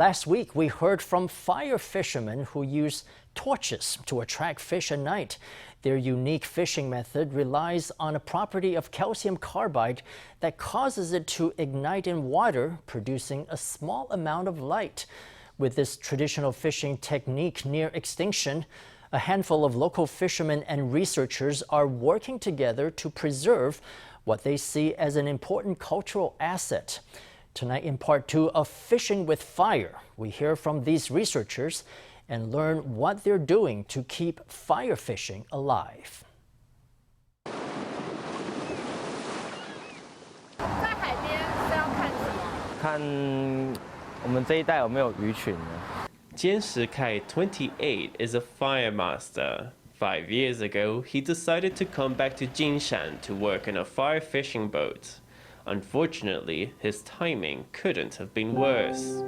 Last week, we heard from fire fishermen who use torches to attract fish at night. Their unique fishing method relies on a property of calcium carbide that causes it to ignite in water, producing a small amount of light. With this traditional fishing technique near extinction, a handful of local fishermen and researchers are working together to preserve what they see as an important cultural asset. Tonight, in part 2 of Fishing with Fire, we hear from these researchers and learn what they're doing to keep fire fishing alive. 在海边是要看什么？看我们这一带有没有鱼群呢？ Chien Shih-kai, 28, is a fire master. 5 years ago, he decided to come back to Jinshan to work in a fire fishing boat. Unfortunately, his timing couldn't have been worse.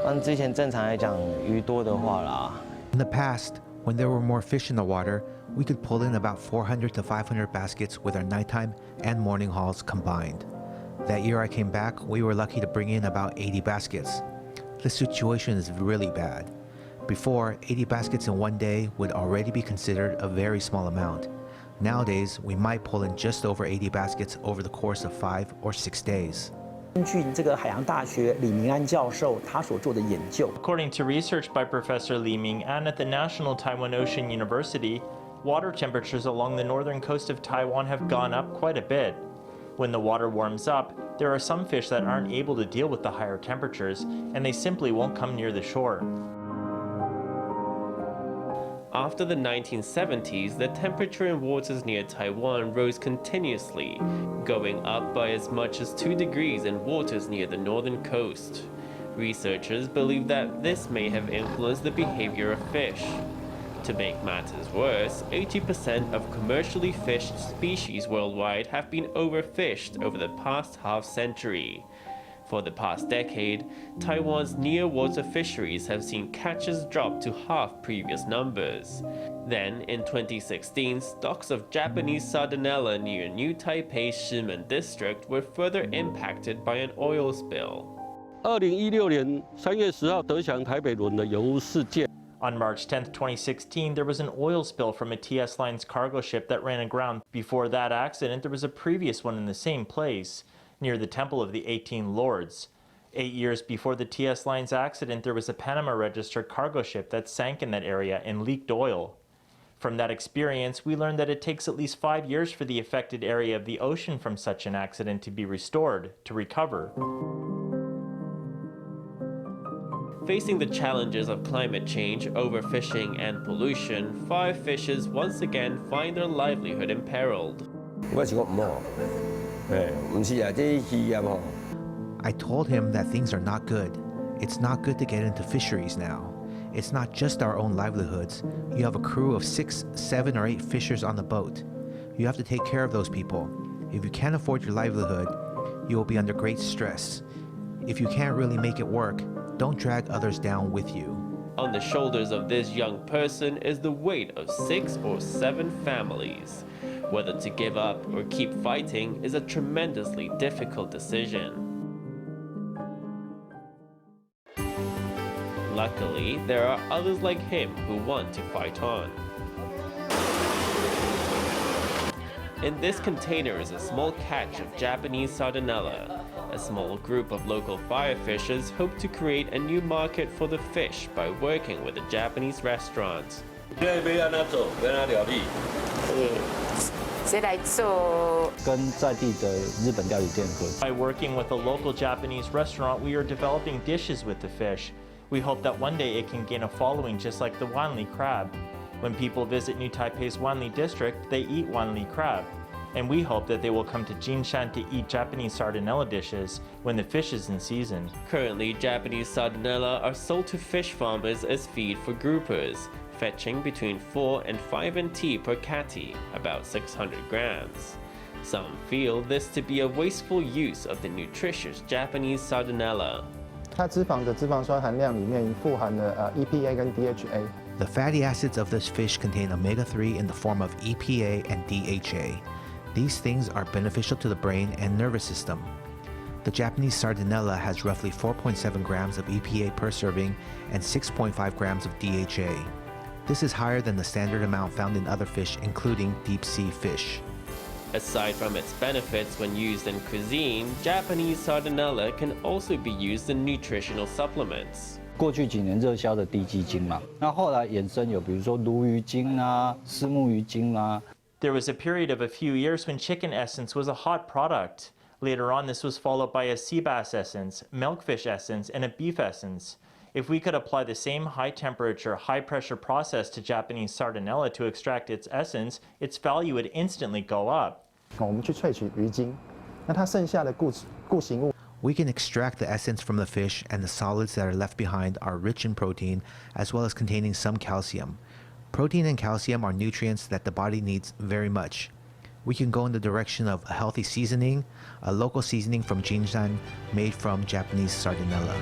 按之前正常来讲，鱼多的话啦。 In the past, when there were more fish in the water, we could pull in about 400 to 500 baskets with our nighttime and morning hauls combined. That year I came back, we were lucky to bring in about 80 baskets. The situation is really bad. Before, 80 baskets in one day would already be considered a very small amount. Nowadays, we might pull in just over 80 baskets over the course of 5 or 6 days. 根据这个海洋大学李明安教授他所做的研究 According to research by Professor Li Ming'an at the National Taiwan Ocean University, water temperatures along the northern coast of Taiwan have gone up quite a bit. When the water warms up, there are some fish that aren't able to deal with the higher temperatures, and they simply won't come near the shore. After the 1970s, the temperature in waters near Taiwan rose continuously, going up by as much as 2 degrees in waters near the northern coast. Researchers believe that this may have influenced the behavior of fish. To make matters worse, 80% of commercially fished species worldwide have been overfished over the past half-century. For the past decade, Taiwan's near-water fisheries have seen catches drop to half previous numbers. Then, in 2016, stocks of Japanese Sardonella near New Taipei's Shimen district were further impacted by an oil spill. 2016年3月10号得享台北轮的油污事件。 On March 10, 2016, there was an oil spill from a TS Line's cargo ship that ran aground. Before that accident, there was a previous one in the same place, near the Temple of the 18 Lords. 8 years before the TS Line's accident, there was a Panama-registered cargo ship that sank in that area and leaked oil. From that experience, we learned that it takes at least 5 years for the affected area of the ocean from such an accident to be restored, to recover. Facing the challenges of climate change, overfishing, and pollution, fire fishers once again find their livelihood imperiled. I told him that things are not good. It's not good to get into fisheries now. It's not just our own livelihoods. You have a crew of 6, 7, or 8 fishers on the boat. You have to take care of those people. If you can't afford your livelihood, you will be under great stress. If you can't really make it work, don't drag others down with you. On the shoulders of this young person is the weight of 6 or 7 families. Whether to give up or keep fighting is a tremendously difficult decision. Luckily, there are others like him who want to fight on. In this container is a small catch of Japanese Sardonella. A small group of local fire fishers hope to create a new market for the fish by working with a Japanese restaurant. By working with a local Japanese restaurant, we are developing dishes with the fish. We hope that one day it can gain a following just like the Wanli crab. When people visit New Taipei's Wanli district, they eat Wanli crab. And we hope that they will come to Jinshan to eat Japanese Sardonella dishes when the fish is in season. Currently, Japanese Sardonella are sold to fish farmers as feed for groupers, fetching between 4 and 5 NT per catty, about 600 grams. Some feel this to be a wasteful use of the nutritious Japanese Sardonella. 它脂肪的脂肪酸含量里面富含了EPA 跟 DHA。 The fatty acids of this fish contain omega-3 in the form of EPA and DHA. These things are beneficial to the brain and nervous system. The Japanese Sardonella has roughly 4.7 grams of EPA per serving and 6.5 grams of DHA. This is higher than the standard amount found in other fish, including deep-sea fish. Aside from its benefits when used in cuisine, Japanese Sardonella can also be used in nutritional supplements. 过去几年热销的低基精嘛，那后来衍生有比如说鲈鱼精啊、虱目鱼精啊。There was a period of a few years when chicken essence was a hot product. Later on, this was followed by a sea bass essence, milkfish essence, and a beef essence. If we could apply the same high temperature, high pressure process to Japanese Sardonella to extract its essence, its value would instantly go up. 我们去萃取鱼精，那它剩下的固形物。 We can extract the essence from the fish, and the solids that are left behind are rich in protein, as well as containing some calcium. Protein and calcium are nutrients that the body needs very much. We can go in the direction of a healthy seasoning, a local seasoning from Jinshan made from Japanese Sardonella.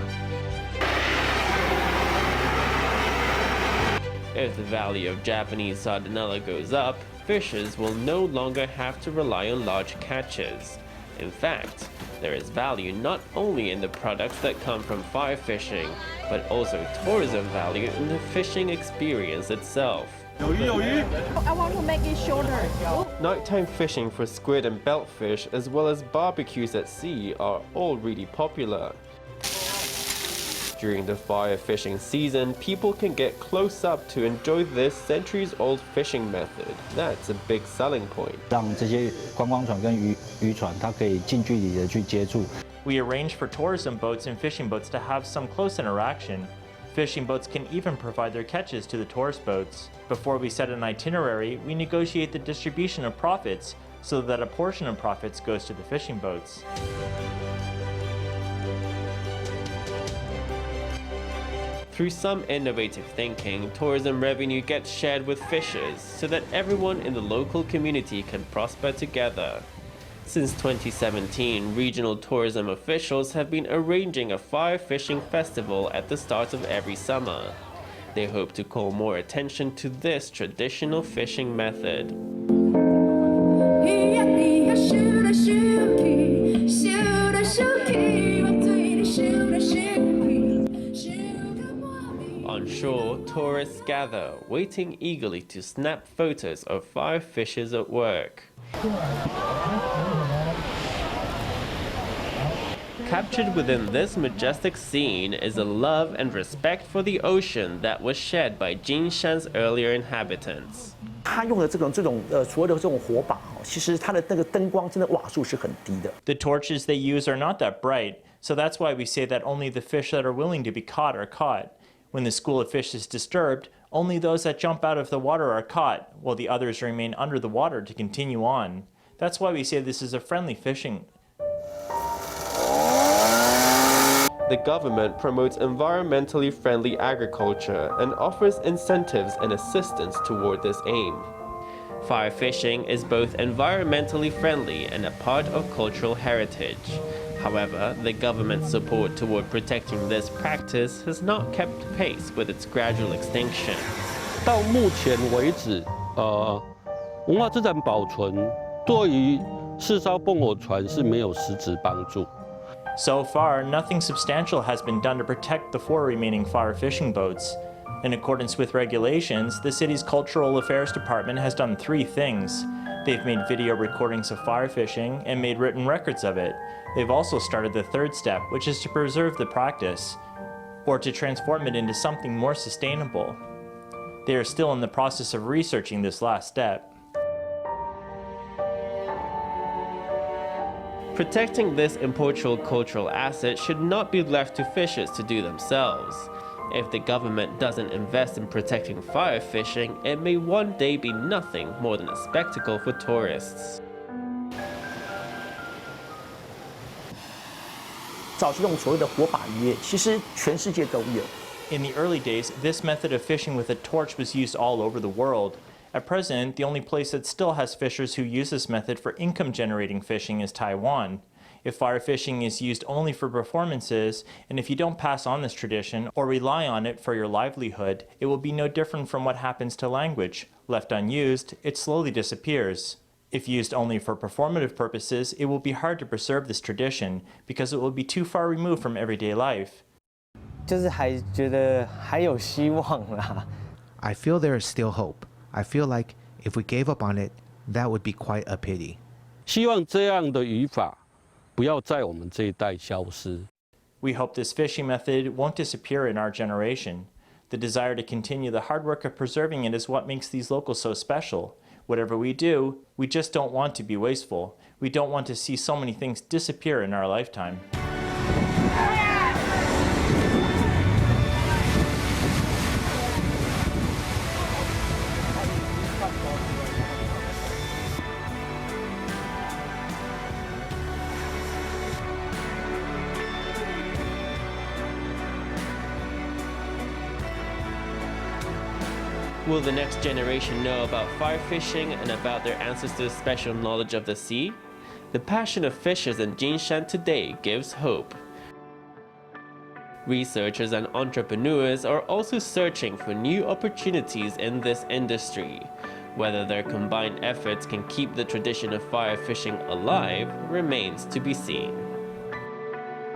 If the value of Japanese Sardonella goes up, fishers will no longer have to rely on large catches. In fact, there is value not only in the products that come from fire fishing, but also tourism value in the fishing experience itself. I want to make it shorter. Nighttime fishing for squid and beltfish, as well as barbecues at sea, are all really popular. During the fire fishing season, people can get close up to enjoy this centuries-old fishing method. That's a big selling point. 让这些观光船跟渔船，它可以近距离的去接触。 We arrange for tourism boats and fishing boats to have some close interaction. Fishing boats can even provide their catches to the tourist boats. Before we set an itinerary, we negotiate the distribution of profits so that a portion of profits goes to the fishing boats. Through some innovative thinking, tourism revenue gets shared with fishers so that everyone in the local community can prosper together. Since 2017, regional tourism officials have been arranging a fire fishing festival at the start of every summer. They hope to call more attention to this traditional fishing method. On shore, tourists gather, waiting eagerly to snap photos of fire fishers at work. Captured within this majestic scene is a love and respect for the ocean that was shared by Jinshan's earlier inhabitants. 它用的这种所谓的这种火把其实它的那个灯光真的瓦数是很低的。 The torches they use are not that bright, so that's why we say that only the fish that are willing to be caught are caught. When the school of fish is disturbed, only those that jump out of the water are caught, while the others remain under the water to continue on. That's why we say this is a friendly fishing. The government promotes environmentally friendly agriculture and offers incentives and assistance toward this aim. Fire fishing is both environmentally friendly and a part of cultural heritage. However, the government's support toward protecting this practice has not kept pace with its gradual extinction. 到目前为止，文化资产保存对于4艘蹦火船是没有实质帮助。 So far, nothing substantial has been done to protect the 4 remaining fire fishing boats. In accordance with regulations, the city's Cultural Affairs Department has done 3 things. They've made video recordings of fire fishing and made written records of it. They've also started the 3rd step, which is to preserve the practice, or to transform it into something more sustainable. They are still in the process of researching this last step. Protecting this important cultural asset should not be left to fishers to do themselves. If the government doesn't invest in protecting fire fishing, it may one day be nothing more than a spectacle for tourists. 早期这种所谓的火把渔业，其实全世界都有。 In the early days, this method of fishing with a torch was used all over the world. At present, the only place that still has fishers who use this method for income-generating fishing is Taiwan. If fire fishing is used only for performances, and if you don't pass on this tradition or rely on it for your livelihood, it will be no different from what happens to language. Left unused, it slowly disappears. If used only for performative purposes, it will be hard to preserve this tradition because it will be too far removed from everyday life. 就是还觉得还有希望啦。I feel there is still hope. I feel like if we gave up on it, that would be quite a pity. 希望这样的语法不要在我们这一代消失。We hope this fishing method won't disappear in our generation. The desire to continue the hard work of preserving it is what makes these locals so special. Whatever we do, we just don't want to be wasteful. We don't want to see so many things disappear in our lifetime. Will the next generation know about fire fishing and about their ancestors' special knowledge of the sea? The passion of fishers in Jinshan today gives hope. Researchers and entrepreneurs are also searching for new opportunities in this industry. Whether their combined efforts can keep the tradition of fire fishing alive remains to be seen.